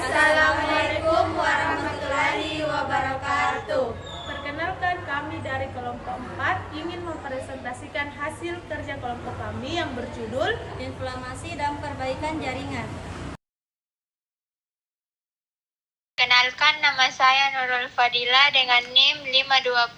Assalamualaikum warahmatullahi wabarakatuh. Perkenalkan, kami dari kelompok 4 ingin mempresentasikan hasil kerja kelompok kami yang berjudul Inflamasi dan Perbaikan Jaringan. Kenalkan, nama saya Nurul Fadila dengan NIM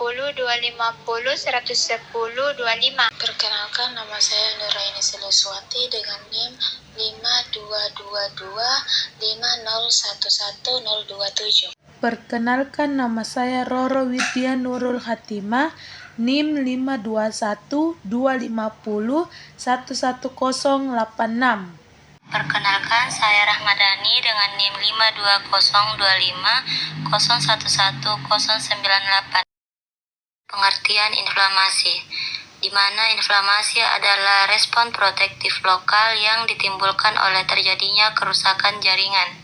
52025011025. Perkenalkan, nama saya Nuraini Seluswati dengan NIM 52225011027. Perkenalkan, nama saya Roro Widya Nurul Hatimah, NIM 52125011086. Perkenalkan, saya Rahmadani dengan NIM 52025011098. Pengertian inflamasi, di mana inflamasi adalah respon protektif lokal yang ditimbulkan oleh terjadinya kerusakan jaringan.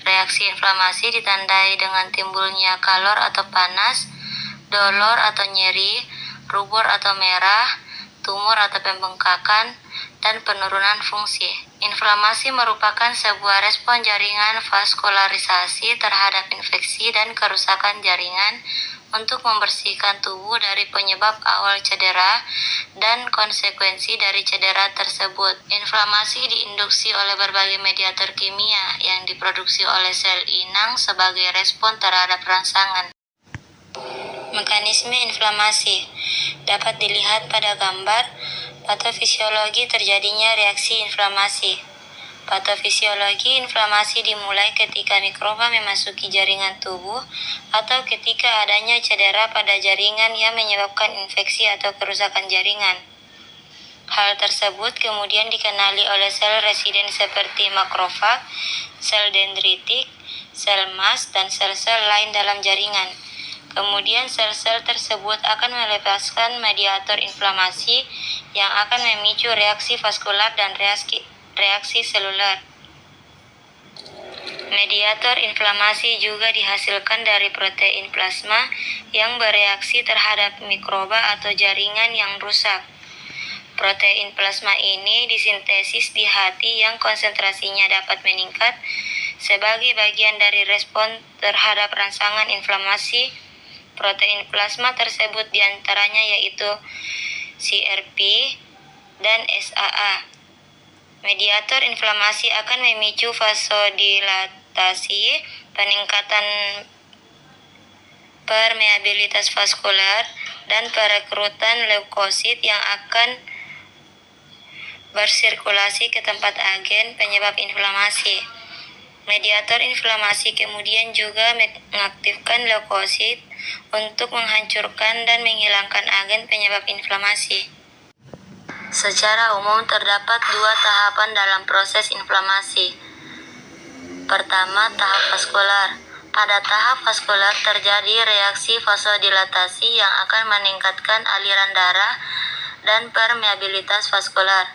Reaksi inflamasi ditandai dengan timbulnya kalor atau panas, dolor atau nyeri, rubor atau merah, tumor atau pembengkakan, dan penurunan fungsi. Inflamasi merupakan sebuah respon jaringan vaskularisasi terhadap infeksi dan kerusakan jaringan untuk membersihkan tubuh dari penyebab awal cedera dan konsekuensi dari cedera tersebut. Inflamasi diinduksi oleh berbagai mediator kimia yang diproduksi oleh sel inang sebagai respon terhadap rangsangan. Mekanisme inflamasi dapat dilihat pada gambar. Patofisiologi terjadinya reaksi inflamasi. Patofisiologi inflamasi dimulai ketika mikroba memasuki jaringan tubuh atau ketika adanya cedera pada jaringan yang menyebabkan infeksi atau kerusakan jaringan. Hal tersebut kemudian dikenali oleh sel residen seperti makrofag, sel dendritik, sel mast, dan sel-sel lain dalam jaringan. Kemudian sel-sel tersebut akan melepaskan mediator inflamasi yang akan memicu reaksi vaskular dan reaksi seluler. Mediator inflamasi juga dihasilkan dari protein plasma yang bereaksi terhadap mikroba atau jaringan yang rusak. Protein plasma ini disintesis di hati yang konsentrasinya dapat meningkat sebagai bagian dari respon terhadap rangsangan inflamasi. Protein plasma tersebut diantaranya yaitu CRP dan SAA. Mediator inflamasi akan memicu vasodilatasi, peningkatan permeabilitas vaskular, dan perekrutan leukosit yang akan bersirkulasi ke tempat agen penyebab inflamasi. Mediator inflamasi kemudian juga mengaktifkan leukosit untuk menghancurkan dan menghilangkan agen penyebab inflamasi. Secara umum terdapat dua tahapan dalam proses inflamasi. Pertama, tahap vaskular. Pada tahap vaskular terjadi reaksi vasodilatasi yang akan meningkatkan aliran darah dan permeabilitas vaskular.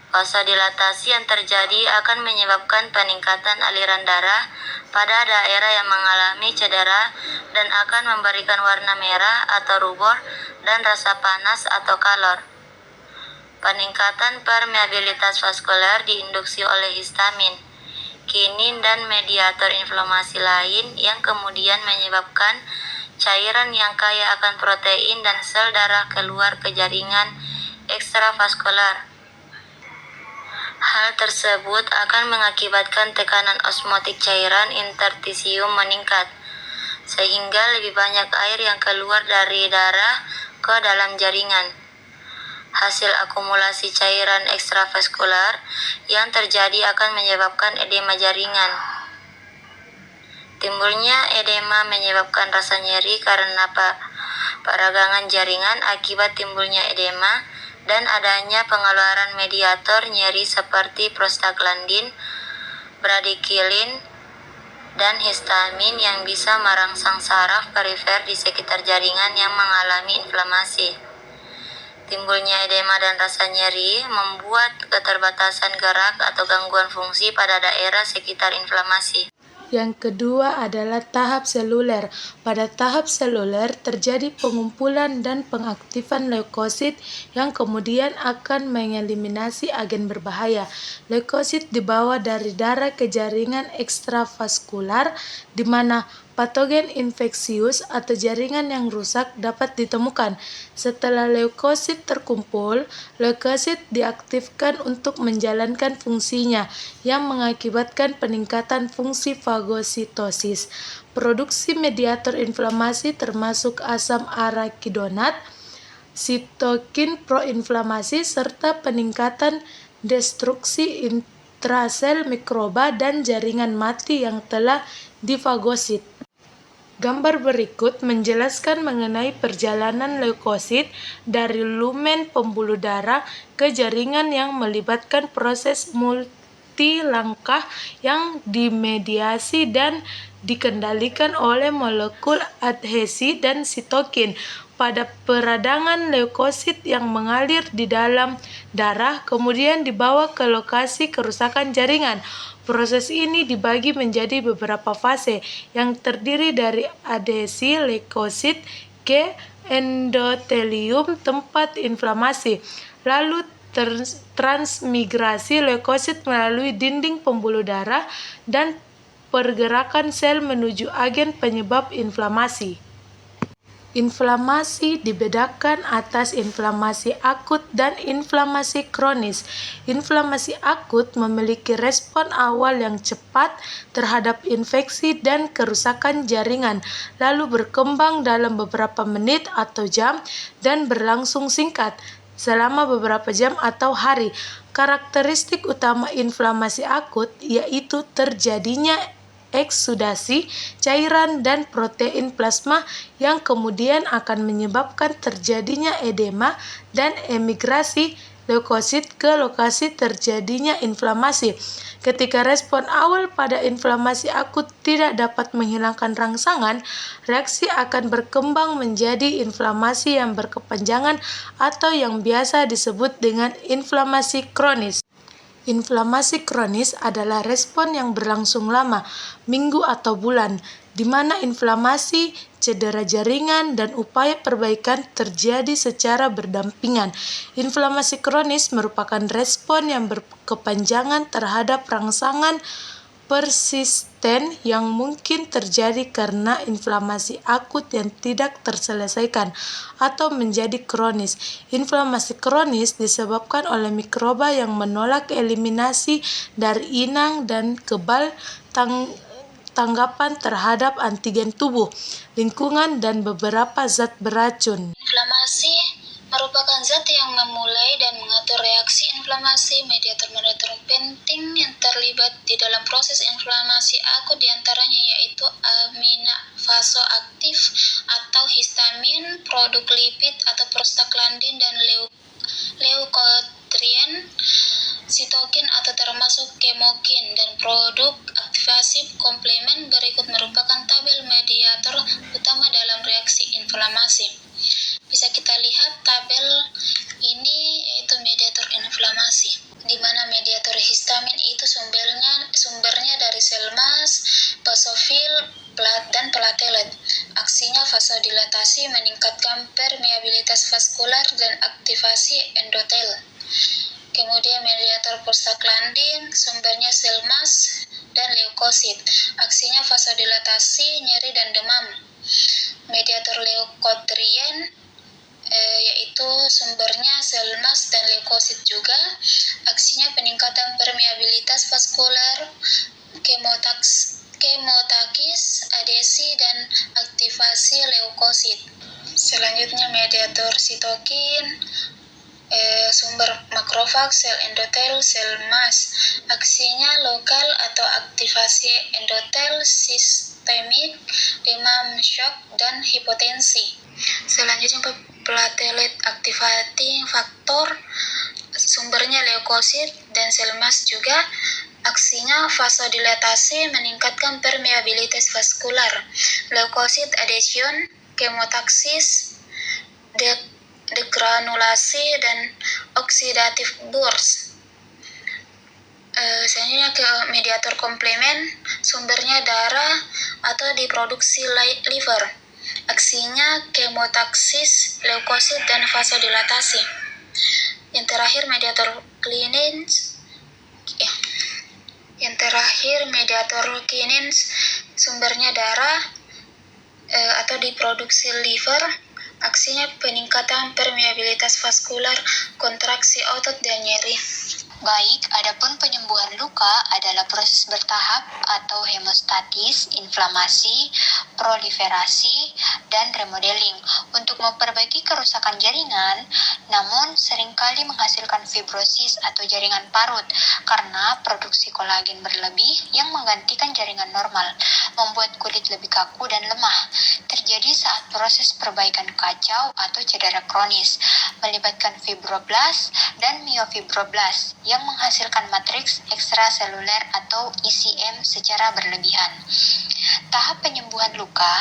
Vasodilatasi yang terjadi akan menyebabkan peningkatan aliran darah pada daerah yang mengalami cedera dan akan memberikan warna merah atau rubor dan rasa panas atau kalor. Peningkatan permeabilitas vaskular diinduksi oleh histamin, kinin, dan mediator inflamasi lain yang kemudian menyebabkan cairan yang kaya akan protein dan sel darah keluar ke jaringan ekstravaskular. Hal tersebut akan mengakibatkan tekanan osmotik cairan interstisium meningkat, sehingga lebih banyak air yang keluar dari darah ke dalam jaringan. Hasil akumulasi cairan ekstravaskular yang terjadi akan menyebabkan edema jaringan. Timbulnya edema menyebabkan rasa nyeri karena peragangan jaringan akibat timbulnya edema dan adanya pengeluaran mediator nyeri seperti prostaglandin, bradikilin, dan histamin yang bisa merangsang saraf perifer di sekitar jaringan yang mengalami inflamasi. Timbulnya edema dan rasa nyeri membuat keterbatasan gerak atau gangguan fungsi pada daerah sekitar inflamasi. Yang kedua adalah tahap seluler. Pada tahap seluler terjadi pengumpulan dan pengaktifan leukosit yang kemudian akan mengeliminasi agen berbahaya. Leukosit dibawa dari darah ke jaringan ekstravaskular di mana patogen infeksius atau jaringan yang rusak dapat ditemukan. Setelah leukosit terkumpul, leukosit diaktifkan untuk menjalankan fungsinya yang mengakibatkan peningkatan fungsi fagositosis. Produksi mediator inflamasi termasuk asam arakidonat, sitokin proinflamasi, serta peningkatan destruksi intrasel mikroba dan jaringan mati yang telah difagosit. Gambar berikut menjelaskan mengenai perjalanan leukosit dari lumen pembuluh darah ke jaringan yang melibatkan proses multilangkah yang dimediasi dan dikendalikan oleh molekul adhesi dan sitokin. Pada peradangan leukosit yang mengalir di dalam darah kemudian dibawa ke lokasi kerusakan jaringan. Proses ini dibagi menjadi beberapa fase yang terdiri dari adhesi leukosit ke endotelium tempat inflamasi, lalu transmigrasi leukosit melalui dinding pembuluh darah dan pergerakan sel menuju agen penyebab inflamasi. Inflamasi dibedakan atas inflamasi akut dan inflamasi kronis. Inflamasi akut memiliki respon awal yang cepat terhadap infeksi dan kerusakan jaringan, lalu berkembang dalam beberapa menit atau jam dan berlangsung singkat, selama beberapa jam atau hari. Karakteristik utama inflamasi akut yaitu terjadinya eksudasi cairan dan protein plasma yang kemudian akan menyebabkan terjadinya edema dan emigrasi leukosit ke lokasi terjadinya inflamasi. Ketika respon awal pada inflamasi akut tidak dapat menghilangkan rangsangan, reaksi akan berkembang menjadi inflamasi yang berkepanjangan atau yang biasa disebut dengan inflamasi kronis. Inflamasi kronis adalah respon yang berlangsung lama, minggu atau bulan, di mana inflamasi, cedera jaringan, dan upaya perbaikan terjadi secara berdampingan. Inflamasi kronis merupakan respon yang berkepanjangan terhadap rangsangan persisten yang mungkin terjadi karena inflamasi akut yang tidak terselesaikan atau menjadi kronis. Inflamasi kronis disebabkan oleh mikroba yang menolak eliminasi dari inang dan kebal tanggapan terhadap antigen tubuh, lingkungan, dan beberapa zat beracun. Inflamasi merupakan zat yang memulai dan mengatur reaksi inflamasi. Mediator-mediator penting yang terlibat di dalam proses inflamasi akut diantaranya yaitu amina vasoaktif atau histamin, produk lipid atau prostaglandin, dan leukotrien, sitokin atau termasuk kemokin, dan produk aktivasi komplement. Berikut merupakan tabel mediator utama dalam reaksi inflamasi. Bisa kita lihat tabel ini yaitu mediator inflamasi, di mana mediator histamin itu sumbernya dari sel mas, basofil, dan platelet. Aksinya vasodilatasi, meningkatkan permeabilitas vaskular, dan aktivasi endotel. Kemudian mediator prostaglandin, sumbernya sel mas dan leukosit. Aksinya vasodilatasi, nyeri, dan demam. Mediator leukotrien yaitu sumbernya sel mas dan leukosit juga. Aksinya peningkatan permeabilitas vaskular, kemotakis, adhesi, dan aktivasi leukosit. Selanjutnya mediator sitokin, sumber makrofag, sel endotel, sel mas. Aksinya lokal atau aktivasi endotel, sistemik, demam, shock, dan hipotensi. Selanjutnya platelet activating factor, sumbernya leukosit dan sel mas juga. Aksinya vasodilatasi, meningkatkan permeabilitas vaskular, leukosit adhesion, kemotaksis, degranulasi, dan oxidative burst. Selanjutnya ke mediator komplement, sumbernya darah atau diproduksi liver. Aksinya kemotaksis, leukosit, dan vasodilatasi. Yang terakhir mediator kinins, sumbernya darah atau diproduksi liver. Aksinya peningkatan permeabilitas vaskular, kontraksi otot, dan nyeri. Baik, adapun penyembuhan luka adalah proses bertahap atau hemostatis, inflamasi, proliferasi, dan remodeling untuk memperbaiki kerusakan jaringan, namun seringkali menghasilkan fibrosis atau jaringan parut karena produksi kolagen berlebih yang menggantikan jaringan normal, membuat kulit lebih kaku dan lemah. Terjadi saat proses perbaikan kacau atau cedera kronis, melibatkan fibroblast dan myofibroblas yang menghasilkan matriks ekstraseluler atau ECM secara berlebihan. Tahap penyembuhan luka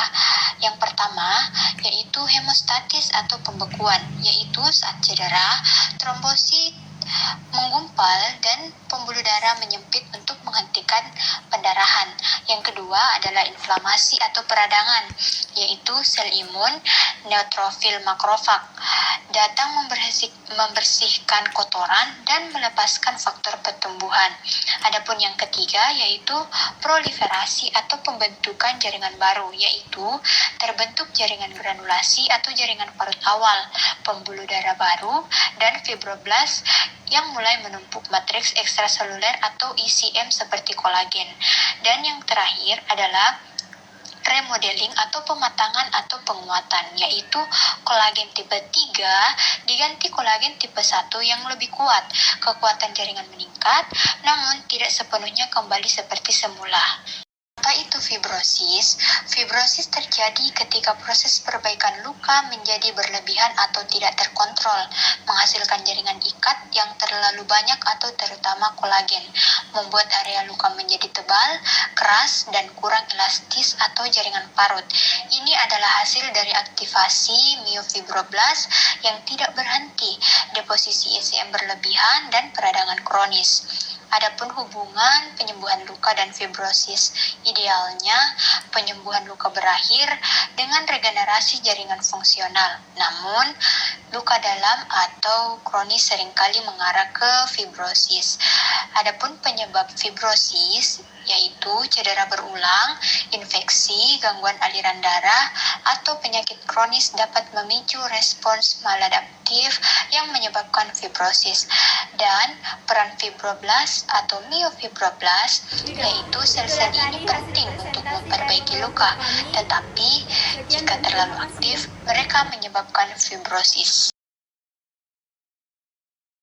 yang pertama yaitu hemostatis atau pembekuan, yaitu saat cedera, trombosit menggumpal dan pembuluh darah menyempit untuk menghentikan pendarahan. Yang kedua adalah inflamasi atau peradangan, yaitu sel imun, neutrofil makrofag, datang membersihkan kotoran dan melepaskan faktor pertumbuhan. Adapun yang ketiga yaitu proliferasi atau pembentukan jaringan baru, yaitu terbentuk jaringan granulasi atau jaringan parut awal, pembuluh darah baru, dan fibroblast yang mulai menumpuk matriks ekstraseluler atau ECM seperti kolagen. Dan yang terakhir adalah remodeling atau pematangan atau penguatan, yaitu kolagen tipe 3 diganti kolagen tipe 1 yang lebih kuat. Kekuatan jaringan meningkat, namun tidak sepenuhnya kembali seperti semula. Apa itu fibrosis? Fibrosis terjadi ketika proses perbaikan luka menjadi berlebihan atau tidak terkontrol, menghasilkan jaringan ikat yang terlalu banyak atau terutama kolagen, membuat area luka menjadi tebal, keras, dan kurang elastis atau jaringan parut. Ini adalah hasil dari aktivasi myofibroblas yang tidak berhenti, deposisi ECM berlebihan, dan peradangan kronis. Adapun hubungan penyembuhan luka dan fibrosis, idealnya penyembuhan luka berakhir dengan regenerasi jaringan fungsional. Namun, luka dalam atau kronis seringkali mengarah ke fibrosis. Adapun penyebab fibrosis yaitu cedera berulang, infeksi, gangguan aliran darah, atau penyakit kronis dapat memicu respons maladaptif yang menyebabkan fibrosis. Dan peran fibroblast atau myofibroblas, yaitu sel-sel ini penting untuk memperbaiki luka, tetapi jika terlalu aktif, mereka menyebabkan fibrosis.